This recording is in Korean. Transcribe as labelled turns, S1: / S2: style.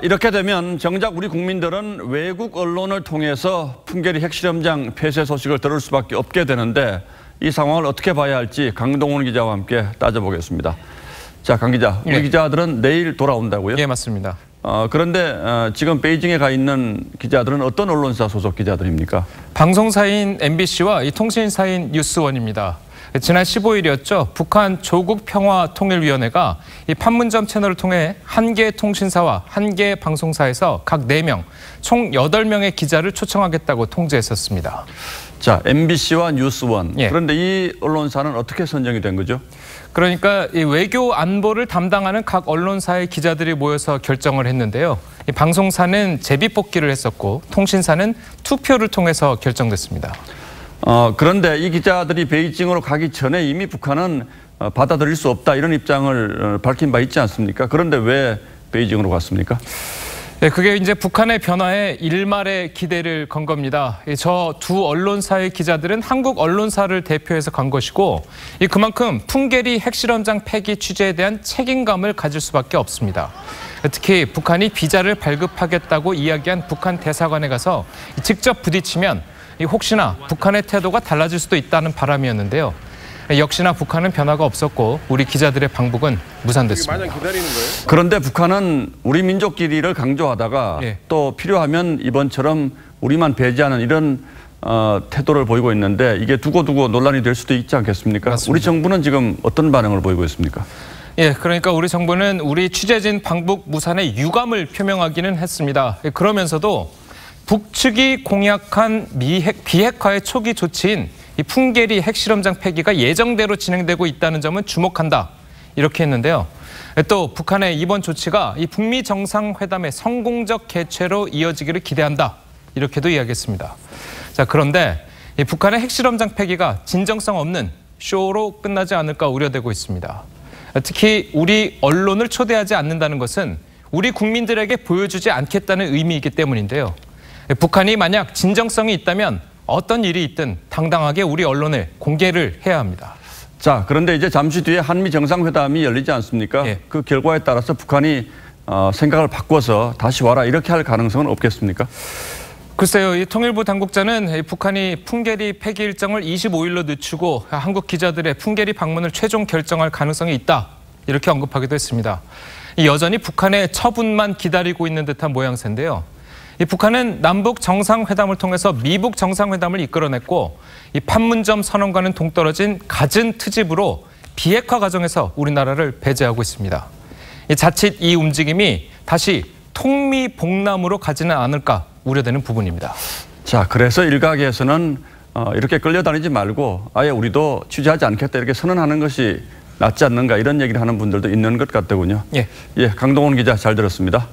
S1: 이렇게 되면 정작 우리 국민들은 외국 언론을 통해서 풍계리 핵실험장 폐쇄 소식을 들을 수밖에 없게 되는데 이 상황을 어떻게 봐야 할지 강동원 기자와 함께 따져보겠습니다. 자, 강 기자, 우리 기자들은 내일 돌아온다고요?
S2: 예, 맞습니다.
S1: 그런데 지금 베이징에 가 있는 기자들은 어떤 언론사 소속 기자들입니까?
S2: 방송사인 MBC와 이 통신사인 뉴스원입니다. 지난 15일이었죠. 북한 조국평화통일위원회가 이 판문점 채널을 통해 한 개 통신사와 한 개 방송사에서 각 4명, 총 8명의 기자를 초청하겠다고 통지했었습니다.
S1: 자, MBC와 뉴스원.
S2: 예.
S1: 그런데 이 언론사는 어떻게 선정이 된 거죠?
S2: 그러니까 이 외교 안보를 담당하는 각 언론사의 기자들이 모여서 결정을 했는데요. 이 방송사는 제비뽑기를 했었고 통신사는 투표를 통해서 결정됐습니다.
S1: 그런데 이 기자들이 베이징으로 가기 전에 이미 북한은 받아들일 수 없다 이런 입장을 밝힌 바 있지 않습니까? 그런데 왜 베이징으로 갔습니까?
S2: 네, 그게 이제 북한의 변화에 일말의 기대를 건 겁니다. 저 두 언론사의 기자들은 한국 언론사를 대표해서 간 것이고 그만큼 풍계리 핵실험장 폐기 취재에 대한 책임감을 가질 수밖에 없습니다. 특히 북한이 비자를 발급하겠다고 이야기한 북한 대사관에 가서 직접 부딪히면 혹시나 북한의 태도가 달라질 수도 있다는 바람이었는데요. 역시나 북한은 변화가 없었고 우리 기자들의 방북은 무산됐습니다.
S1: 그런데 북한은 우리 민족끼리를 강조하다가 또 필요하면 이번처럼 우리만 배제하는 이런 태도를 보이고 있는데 이게 두고두고 논란이 될 수도 있지 않겠습니까?
S2: 맞습니다.
S1: 우리 정부는 지금 어떤 반응을 보이고 있습니까?
S2: 예, 그러니까 우리 정부는 우리 취재진 방북 무산의 유감을 표명하기는 했습니다. 그러면서도 북측이 공약한 비핵화의 초기 조치인 이 풍계리 핵실험장 폐기가 예정대로 진행되고 있다는 점은 주목한다. 이렇게 했는데요. 또 북한의 이번 조치가 이 북미 정상회담의 성공적 개최로 이어지기를 기대한다. 이렇게도 이야기했습니다. 자, 그런데 이 북한의 핵실험장 폐기가 진정성 없는 쇼로 끝나지 않을까 우려되고 있습니다. 특히 우리 언론을 초대하지 않는다는 것은 우리 국민들에게 보여주지 않겠다는 의미이기 때문인데요. 북한이 만약 진정성이 있다면 어떤 일이 있든 당당하게 우리 언론에 공개를 해야 합니다.
S1: 자, 그런데 이제 잠시 뒤에 한미 정상회담이 열리지 않습니까?
S2: 예.
S1: 그 결과에 따라서 북한이 생각을 바꿔서 다시 와라 이렇게 할 가능성은 없겠습니까?
S2: 글쎄요, 이 통일부 당국자는 북한이 풍계리 폐기 일정을 25일로 늦추고 한국 기자들의 풍계리 방문을 최종 결정할 가능성이 있다. 이렇게 언급하기도 했습니다. 여전히 북한의 처분만 기다리고 있는 듯한 모양새인데요. 북한은 남북 정상회담을 통해서 미북 정상회담을 이끌어냈고 이 판문점 선언과는 동떨어진 갖은 트집으로 비핵화 과정에서 우리나라를 배제하고 있습니다. 자칫 이 움직임이 다시 통미봉남으로 가지는 않을까 우려되는 부분입니다.
S1: 자, 그래서 일각에서는 이렇게 끌려다니지 말고 아예 우리도 취재하지 않겠다 이렇게 선언하는 것이 낫지 않는가 이런 얘기를 하는 분들도 있는 것 같더군요.
S2: 예,
S1: 강동원 기자 잘 들었습니다.